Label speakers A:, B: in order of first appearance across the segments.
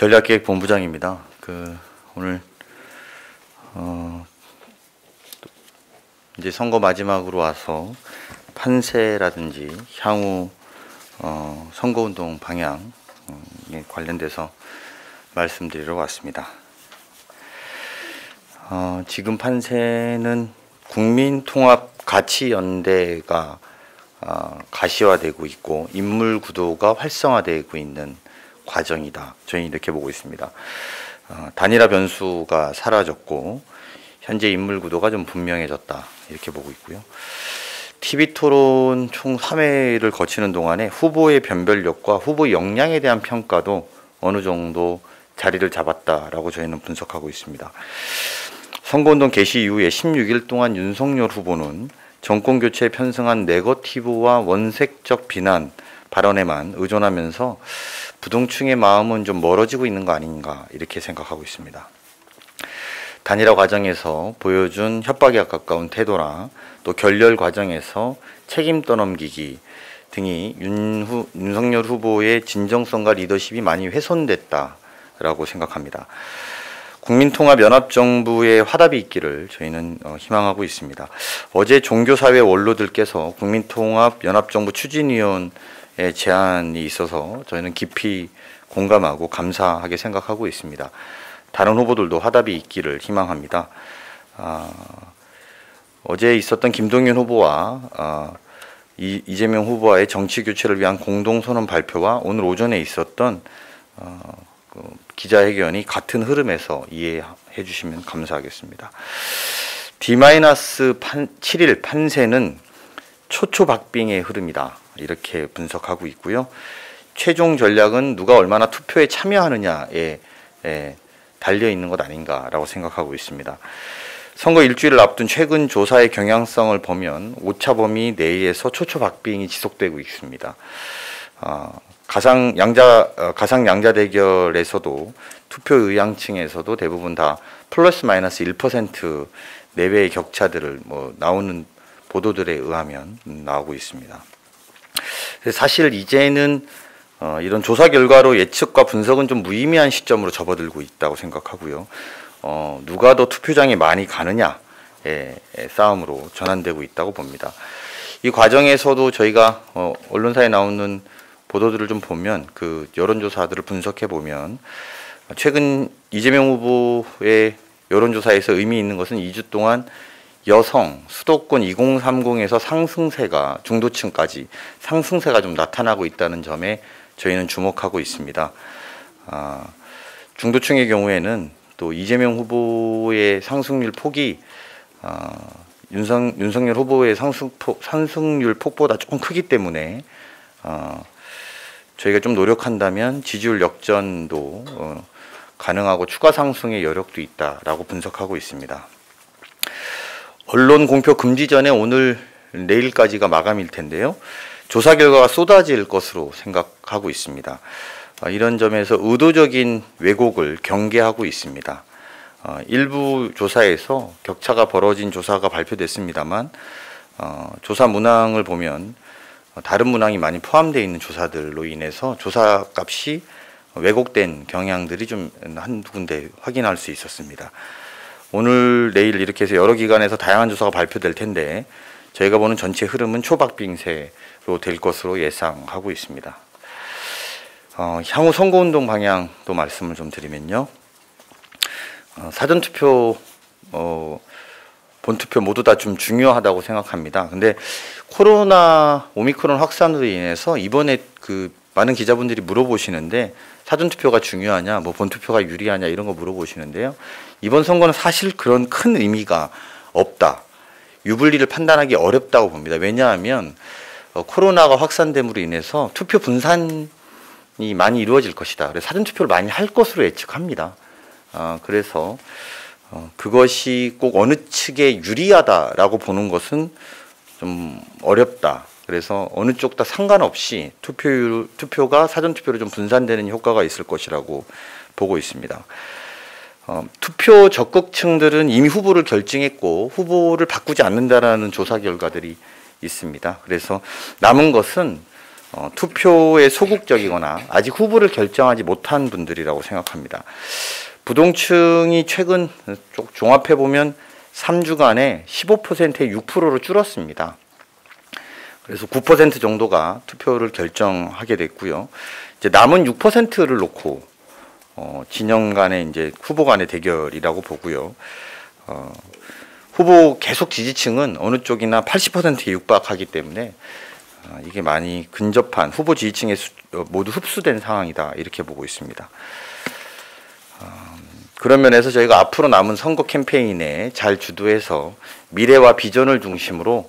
A: 전략기획본부장입니다. 오늘 이제 선거 마지막으로 와서 판세라든지 향후 선거운동 방향에 관련돼서 말씀드리러 왔습니다. 지금 판세는 국민통합가치연대가 가시화되고 있고 인물구도가 활성화되고 있는 과정이다. 저희는 이렇게 보고 있습니다. 단일화 변수가 사라졌고 현재 인물구도가 좀 분명해졌다. 이렇게 보고 있고요. TV토론 총 3회를 거치는 동안에 후보의 변별력과 후보 역량에 대한 평가도 어느 정도 자리를 잡았다라고 저희는 분석하고 있습니다. 선거운동 개시 이후에 16일 동안 윤석열 후보는 정권교체에 편승한 네거티브와 원색적 비난 발언에만 의존하면서 부동층의 마음은 좀 멀어지고 있는 거 아닌가 이렇게 생각하고 있습니다. 단일화 과정에서 보여준 협박에 가까운 태도나 또 결렬 과정에서 책임 떠넘기기 등이 윤석열 후보의 진정성과 리더십이 많이 훼손됐다라고 생각합니다. 국민통합연합정부의 화답이 있기를 저희는 희망하고 있습니다. 어제 종교사회 원로들께서 국민통합연합정부 추진위원회 제안이 있어서 저희는 깊이 공감하고 감사하게 생각하고 있습니다. 다른 후보들도 화답이 있기를 희망합니다. 어제 있었던 김동연 후보와 이재명 후보와의 정치 교체를 위한 공동선언 발표와 오늘 오전에 있었던 기자회견이 같은 흐름에서 이해해 주시면 감사하겠습니다. D-7일 판세는 초초박빙의 흐름이다. 이렇게 분석하고 있고요. 최종 전략은 누가 얼마나 투표에 참여하느냐에 달려 있는 것 아닌가라고 생각하고 있습니다. 선거 일주일을 앞둔 최근 조사의 경향성을 보면 오차 범위 내에서 초초박빙이 지속되고 있습니다. 가상양자 대결에서도 투표 의향층에서도 대부분 다 플러스 마이너스 1% 내외의 격차들을 나오는 보도들에 의하면 나오고 있습니다. 사실 이제는 이런 조사 결과로 예측과 분석은 좀 무의미한 시점으로 접어들고 있다고 생각하고요. 누가 더 투표장에 많이 가느냐의 싸움으로 전환되고 있다고 봅니다. 이 과정에서도 저희가 언론사에 나오는 보도들을 좀 보면 그 여론조사들을 분석해 보면 최근 이재명 후보의 여론조사에서 의미 있는 것은 2주 동안 여성 수도권 2030에서 상승세가 중도층까지 상승세가 좀 나타나고 있다는 점에 저희는 주목하고 있습니다. 중도층의 경우에는 또 이재명 후보의 상승률 폭이 윤석열 후보의 상승률 폭보다 조금 크기 때문에 저희가 좀 노력한다면 지지율 역전도 가능하고 추가 상승의 여력도 있다라고 분석하고 있습니다. 언론 공표 금지 전에 오늘 내일까지가 마감일 텐데요. 조사 결과가 쏟아질 것으로 생각하고 있습니다. 이런 점에서 의도적인 왜곡을 경계하고 있습니다. 일부 조사에서 격차가 벌어진 조사가 발표됐습니다만 조사 문항을 보면 다른 문항이 많이 포함되어 있는 조사들로 인해서 조사 값이 왜곡된 경향들이 좀 한두 군데 확인할 수 있었습니다. 오늘 내일 이렇게 해서 여러 기관에서 다양한 조사가 발표될 텐데 저희가 보는 전체 흐름은 초박빙세로 될 것으로 예상하고 있습니다. 향후 선거운동 방향도 말씀을 좀 드리면요. 사전투표, 본투표 모두 다 좀 중요하다고 생각합니다. 근데 오미크론 확산으로 인해서 이번에 많은 기자분들이 물어보시는데 사전투표가 중요하냐, 본투표가 유리하냐 이런 거 물어보시는데요. 이번 선거는 사실 그런 큰 의미가 없다. 유불리를 판단하기 어렵다고 봅니다. 왜냐하면 코로나가 확산됨으로 인해서 투표 분산이 많이 이루어질 것이다. 그래서 사전투표를 많이 할 것으로 예측합니다. 그래서 그것이 꼭 어느 측에 유리하다라고 보는 것은 좀 어렵다. 그래서 어느 쪽 다 상관없이 투표가 사전투표로 좀 분산되는 효과가 있을 것이라고 보고 있습니다. 투표 적극층들은 이미 후보를 결정했고 후보를 바꾸지 않는다라는 조사 결과들이 있습니다. 그래서 남은 것은 투표에 소극적이거나 아직 후보를 결정하지 못한 분들이라고 생각합니다. 부동층이 최근 종합해 보면 3주간에 15%에 6%로 줄었습니다. 그래서 9% 정도가 투표를 결정하게 됐고요. 이제 남은 6%를 놓고 진영 간의 이제 후보 간의 대결이라고 보고요. 후보 계속 지지층은 어느 쪽이나 80%에 육박하기 때문에 이게 많이 근접한 후보 지지층에 모두 흡수된 상황이다 이렇게 보고 있습니다. 그런 면에서 저희가 앞으로 남은 선거 캠페인에 잘 주도해서 미래와 비전을 중심으로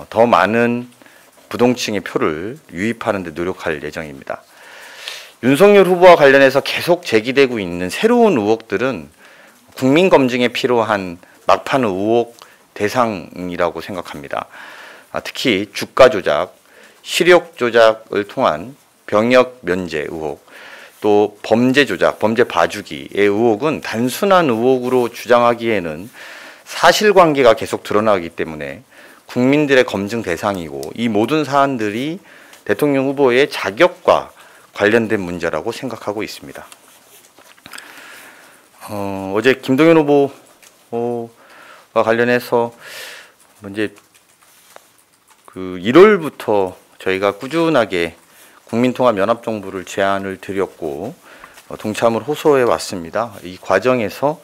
A: 더 많은 부동층의 표를 유입하는 데 노력할 예정입니다. 윤석열 후보와 관련해서 계속 제기되고 있는 새로운 의혹들은 국민 검증에 필요한 막판 의혹 대상이라고 생각합니다. 특히 주가 조작, 시력 조작을 통한 병역 면제 의혹, 또 범죄 조작, 범죄 봐주기의 의혹은 단순한 의혹으로 주장하기에는 사실관계가 계속 드러나기 때문에 국민들의 검증 대상이고 이 모든 사안들이 대통령 후보의 자격과 관련된 문제라고 생각하고 있습니다. 어제 김동연 후보와 관련해서 이제 그 1월부터 저희가 꾸준하게 국민통합연합정부를 제안을 드렸고 동참을 호소해 왔습니다. 이 과정에서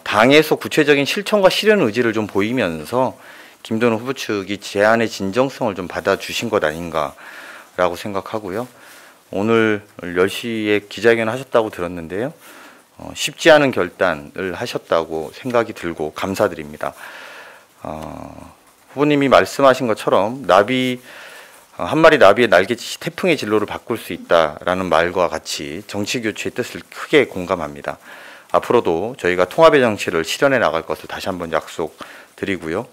A: 당에서 구체적인 실천과 실현 의지를 좀 보이면서 김동연 후보 측이 제안의 진정성을 좀 받아주신 것 아닌가라고 생각하고요. 오늘 10시에 기자회견을 하셨다고 들었는데요. 쉽지 않은 결단을 하셨다고 생각이 들고 감사드립니다. 후보님이 말씀하신 것처럼 한 마리 나비의 날갯짓이 태풍의 진로를 바꿀 수 있다라는 말과 같이 정치 교체의 뜻을 크게 공감합니다. 앞으로도 저희가 통합의 정치를 실현해 나갈 것을 다시 한번 약속드리고요.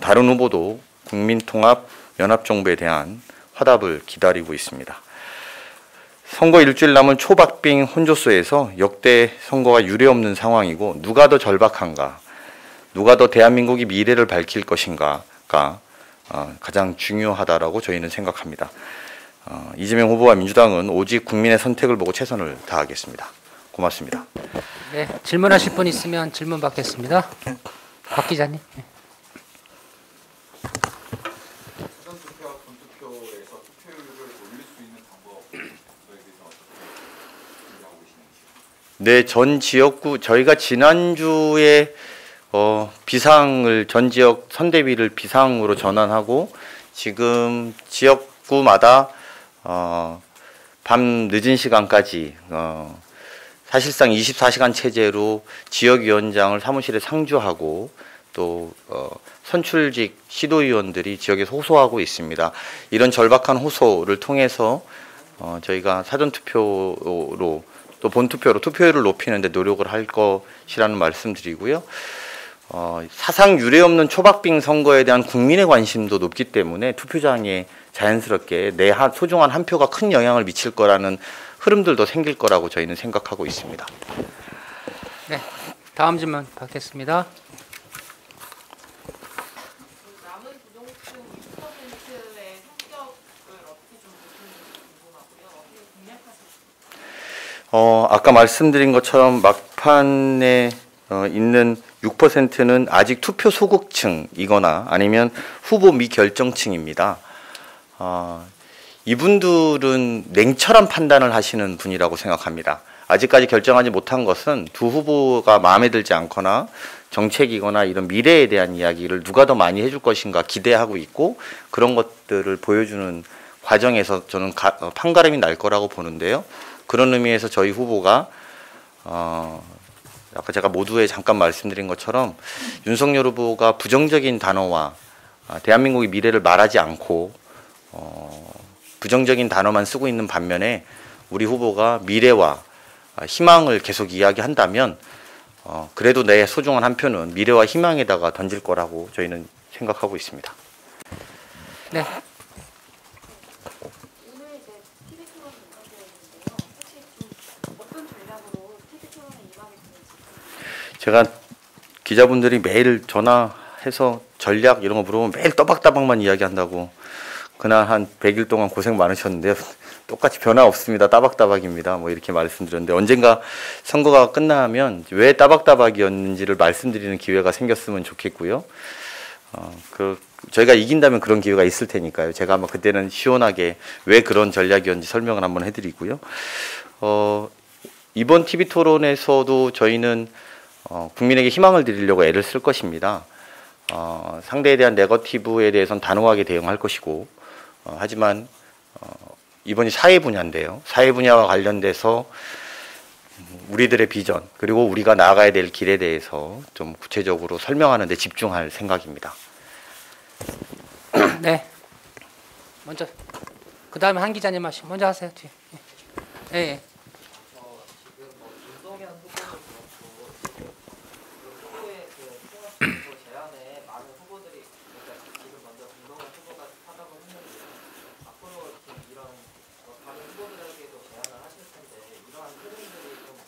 A: 다른 후보도 국민통합연합정부에 대한 화답을 기다리고 있습니다. 선거 일주일 남은 초박빙 혼조소에서 역대 선거가 유례없는 상황이고 누가 더 절박한가, 누가 더 대한민국의 미래를 밝힐 것인가가 가장 중요하다라고 저희는 생각합니다. 이재명 후보와 민주당은 오직 국민의 선택을 보고 최선을 다하겠습니다. 고맙습니다.
B: 네, 질문하실 분 있으면 질문 받겠습니다. 박 기자님.
A: 네, 전 지역구 저희가 지난주에 비상을 전 지역 선대위를 비상으로 전환하고 지금 지역구마다 밤 늦은 시간까지 사실상 24시간 체제로 지역위원장을 사무실에 상주하고 또 선출직 시도위원들이 지역에서 호소하고 있습니다. 이런 절박한 호소를 통해서 저희가 사전투표로 또 본투표로 투표율을 높이는 데 노력을 할 것이라는 말씀드리고요. 사상 유례없는 초박빙 선거에 대한 국민의 관심도 높기 때문에 투표장에 자연스럽게 내 소중한 한 표가 큰 영향을 미칠 거라는 흐름들도 생길 거라고 저희는 생각하고 있습니다.
B: 네, 다음 질문 받겠습니다.
C: 남은 부동층 6%의 성격을 어떻게 좀 보시는지 궁금하고요. 어떻게 공략하실지.
A: 아까 말씀드린 것처럼 막판에 있는 6%는 아직 투표 소극층이거나 아니면 후보 미결정층입니다. 이분들은 냉철한 판단을 하시는 분이라고 생각합니다. 아직까지 결정하지 못한 것은 두 후보가 마음에 들지 않거나 정책이거나 이런 미래에 대한 이야기를 누가 더 많이 해줄 것인가 기대하고 있고 그런 것들을 보여주는 과정에서 저는 판가름이 날 거라고 보는데요. 그런 의미에서 저희 후보가 아까 제가 모두에 잠깐 말씀드린 것처럼 윤석열 후보가 부정적인 단어와 대한민국의 미래를 말하지 않고 부정적인 단어만 쓰고 있는 반면에 우리 후보가 미래와 희망을 계속 이야기한다면 그래도 내 소중한 한 표는 미래와 희망에다가 던질 거라고 저희는 생각하고 있습니다.
B: 네.
C: 오늘 이제 TV 토론 전달되어 있는데요. 혹시 좀 어떤 전략으로 TV 토론에 임하게 되는지.
A: 제가 기자분들이 매일 전화해서 전략 이런 거 물어보면 매일 떠박떠박만 이야기한다고 그날 한 100일 동안 고생 많으셨는데요. 똑같이 변화 없습니다. 따박따박입니다. 뭐 이렇게 말씀드렸는데 언젠가 선거가 끝나면 왜 따박따박이었는지를 말씀드리는 기회가 생겼으면 좋겠고요. 저희가 이긴다면 그런 기회가 있을 테니까요. 제가 아마 그때는 시원하게 왜 그런 전략이었는지 설명을 한번 해드리고요. 이번 TV 토론에서도 저희는 국민에게 희망을 드리려고 애를 쓸 것입니다. 상대에 대한 네거티브에 대해서는 단호하게 대응할 것이고, 하지만 이번이 사회 분야인데요. 사회 분야와 관련돼서 우리들의 비전 그리고 우리가 나아가야 될 길에 대해서 좀 구체적으로 설명하는 데 집중할 생각입니다.
B: 네. 먼저 그 다음에 한 기자님 하시고 먼저 하세요. 뒤에. 예. 예.
D: 지금 윤석열 후보도 그렇고 후보의 통합 제안에 많은 후보들이 지금 먼저 김동연 후보가 타당을 했는데 앞으로 지금 이런 다른 후보들에게도 제안을 하실 텐데 이러한 흐름들이 좀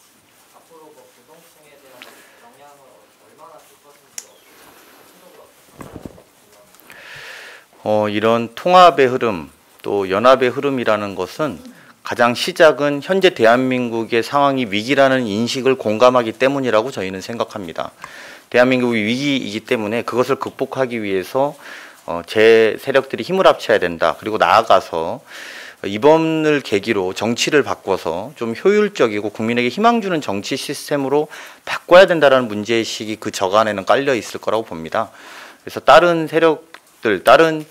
D: 앞으로 부동층에 대한 영향을 얼마나 줄 것인지 구체적으로
A: 이런 통합의 흐름 또 연합의 흐름이라는 것은 가장 시작은 현재 대한민국의 상황이 위기라는 인식을 공감하기 때문이라고 저희는 생각합니다. 대한민국이 위기이기 때문에 그것을 극복하기 위해서 제 세력들이 힘을 합쳐야 된다. 그리고 나아가서 이번을 계기로 정치를 바꿔서 좀 효율적이고 국민에게 희망 주는 정치 시스템으로 바꿔야 된다는 문제의식이 그 저간에는 깔려 있을 거라고 봅니다. 그래서 다른 세력들, 다른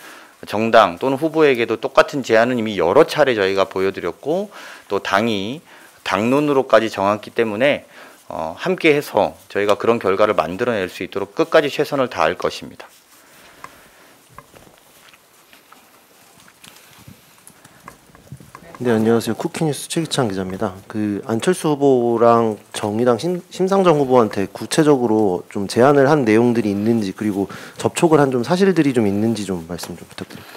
A: 정당 또는 후보에게도 똑같은 제안은 이미 여러 차례 저희가 보여드렸고 또 당이 당론으로까지 정했기 때문에 함께해서 저희가 그런 결과를 만들어낼 수 있도록 끝까지 최선을 다할 것입니다.
E: 네, 안녕하세요. 쿠키뉴스 최기찬 기자입니다. 안철수 후보랑 정의당 심상정 후보한테 구체적으로 좀 제안을 한 내용들이 있는지 그리고 접촉을 한 좀 사실들이 좀 있는지 좀 말씀 좀 부탁드립니다.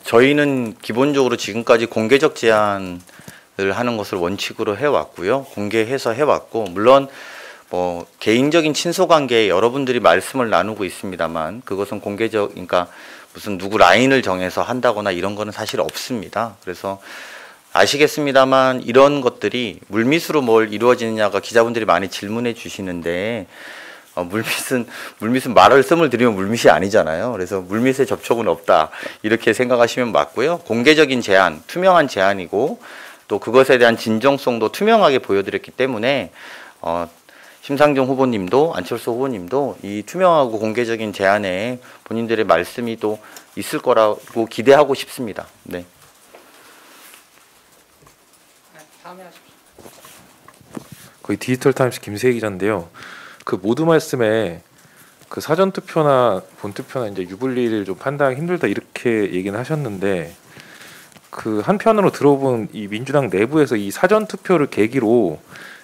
A: 저희는 기본적으로 지금까지 공개적 제안을 하는 것을 원칙으로 해왔고요. 공개해서 해왔고 물론 개인적인 친소 관계에 여러분들이 말씀을 나누고 있습니다만 그것은 공개적, 그러니까 무슨 누구 라인을 정해서 한다거나 이런 거는 사실 없습니다. 그래서 아시겠습니다만 이런 것들이 물밑으로 뭘 이루어지느냐가 기자분들이 많이 질문해 주시는데 물밑은 말을 씀을 들이면 물밑이 아니잖아요. 그래서 물밑에 접촉은 없다 이렇게 생각하시면 맞고요. 공개적인 제안, 투명한 제안이고 또 그것에 대한 진정성도 투명하게 보여드렸기 때문에 심상정 후보님도 안철수 후보님도 이 투명하고 공개적인 제안에 본인들의 말씀이 또 있을 거라고 기대하고 싶습니다. 네.
B: 다음에 하십시오.
F: 거의 디지털타임스 김세희 기자인데요. 그 모두 말씀에 그 사전 투표나 본 투표나 이제 유불리를 좀 판단하기 힘들다 이렇게 얘기는 하셨는데 그 한편으로 들어본 이 민주당 내부에서 이 사전 투표를 계기로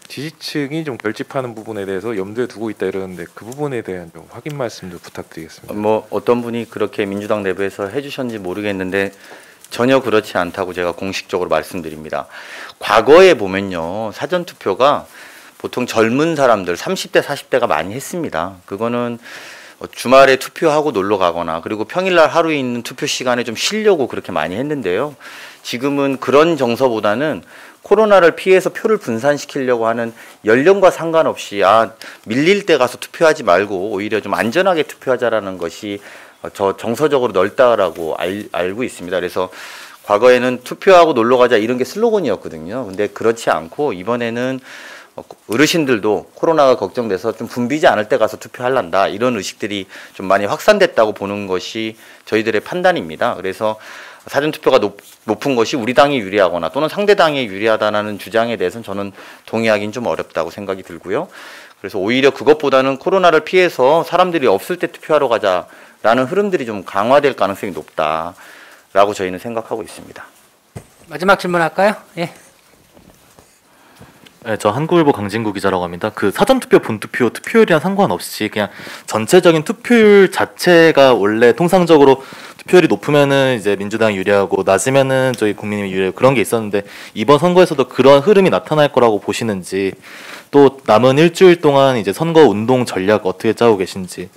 F: 지지층이 좀 결집하는 부분에 대해서 염두에 두고 있다 이러는데 그 부분에 대한 좀 확인 말씀도 부탁드리겠습니다.
A: 어떤 분이 그렇게 민주당 내부에서 해주셨는지 모르겠는데 전혀 그렇지 않다고 제가 공식적으로 말씀드립니다. 과거에 보면요 사전 투표가 보통 젊은 사람들 30대 40대가 많이 했습니다. 그거는 주말에 투표하고 놀러 가거나 그리고 평일날 하루에 있는 투표 시간에 좀 쉬려고 그렇게 많이 했는데요. 지금은 그런 정서보다는 코로나를 피해서 표를 분산시키려고 하는 연령과 상관없이 밀릴 때 가서 투표하지 말고 오히려 좀 안전하게 투표하자라는 것이 저 정서적으로 넓다라고 알고 있습니다. 그래서 과거에는 투표하고 놀러 가자 이런 게 슬로건이었거든요. 근데 그렇지 않고 이번에는 어르신들도 코로나가 걱정돼서 좀 붐비지 않을 때 가서 투표할란다 이런 의식들이 좀 많이 확산됐다고 보는 것이 저희들의 판단입니다. 그래서 사전투표가 높은 것이 우리 당이 유리하거나 또는 상대 당에 유리하다는 주장에 대해서는 저는 동의하기는 좀 어렵다고 생각이 들고요. 그래서 오히려 그것보다는 코로나를 피해서 사람들이 없을 때 투표하러 가자라는 흐름들이 좀 강화될 가능성이 높다라고 저희는 생각하고 있습니다.
B: 마지막 질문할까요? 예.
G: 네, 저 한국일보 강진구 기자라고 합니다. 그 사전투표, 본투표, 투표율이랑 상관없이 그냥 전체적인 투표율 자체가 원래 통상적으로 투표율이 높으면은 이제 민주당이 유리하고 낮으면은 저희 국민이 유리하고 그런 게 있었는데 이번 선거에서도 그런 흐름이 나타날 거라고 보시는지 또 남은 일주일 동안 이제 선거 운동 전략 어떻게 짜고 계신지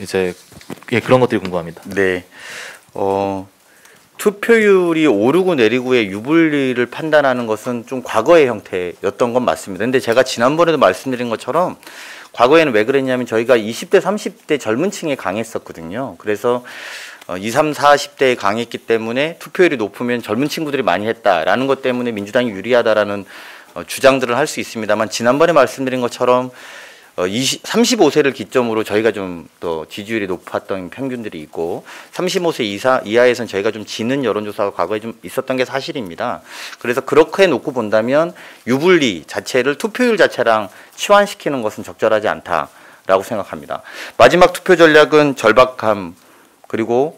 G: 이제 그런 것들이 궁금합니다.
A: 네. 투표율이 오르고 내리고의 유불리를 판단하는 것은 좀 과거의 형태였던 건 맞습니다. 근데 제가 지난번에도 말씀드린 것처럼 과거에는 왜 그랬냐면 저희가 20대, 30대 젊은 층에 강했었거든요. 그래서 20, 30, 40대에 강했기 때문에 투표율이 높으면 젊은 친구들이 많이 했다라는 것 때문에 민주당이 유리하다라는 주장들을 할 수 있습니다만 지난번에 말씀드린 것처럼 35세를 기점으로 저희가 좀 더 지지율이 높았던 평균들이 있고 35세 이하에선 저희가 좀 지는 여론조사가 과거에 좀 있었던 게 사실입니다. 그래서 그렇게 놓고 본다면 유불리 자체를 투표율 자체랑 치환시키는 것은 적절하지 않다라고 생각합니다. 마지막 투표 전략은 절박함 그리고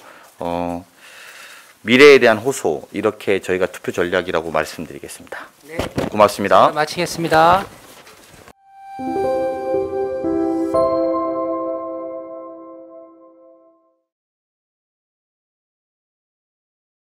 A: 미래에 대한 호소 이렇게 저희가 투표 전략이라고 말씀드리겠습니다.
B: 네.
A: 고맙습니다.
B: 마치겠습니다.